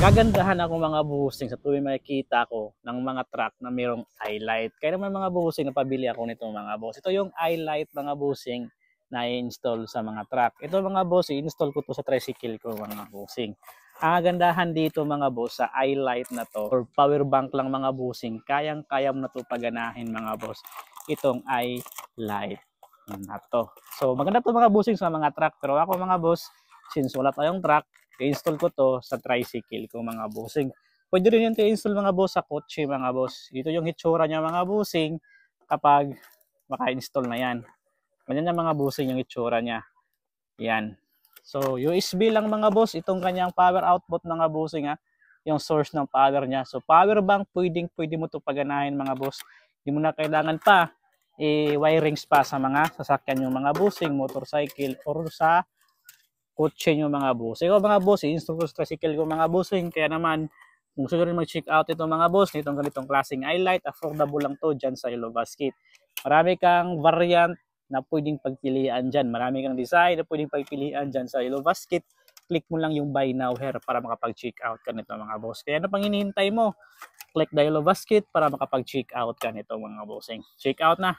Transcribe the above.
Nagagandahan ako mga bossing sa tuwing makikita ko ng mga truck na mayroong highlight. Kaya naman mga bossing, napabili ako nito mga boss. Ito yung highlight mga bossing na i-install sa mga truck. Ito mga bossing, install ko to sa tricycle ko mga bossing. Ang gandahan dito mga boss sa highlight na to or power bank lang mga bossing, kayang-kaya mo na to paganahin mga boss. Itong highlight na to. So maganda to mga bossing sa mga truck. Pero ako mga boss, since wala tayong truck, i-install ko to sa tricycle ko mga bossing. Pwede rin yung i-install mga boss sa kotse mga boss. Ito yung hitsura niya mga bossing kapag maka-install na yan. Ganyan yung mga bossing yung hitsura niya. Yan. So USB lang mga boss itong kanyang power output mga bossing ha. Yung source ng power niya. So power bank pwede mo to paganahin mga boss. Hindi mo na kailangan pa wirings pa sa mga sasakyan yung mga bossing, motorcycle or sa kotse nyo mga boss. Ikaw mga boss, i-install ko sa tricycle ko mga bossing. Kaya naman, kung gusto rin mag-check out ito mga boss, nitong ganitong klaseng highlight, affordable lang to dyan sa Yellow Basket. Marami kang variant na pwedeng pagpilian dyan. Marami kang design na pwedeng pagpilian dyan sa Yellow Basket. Click mo lang yung buy now here para makapag-check out ka nito mga boss. Kaya ano pang hinihintay mo? Click the Yellow Basket para makapag-check out ka nito mga bossing. Check out na!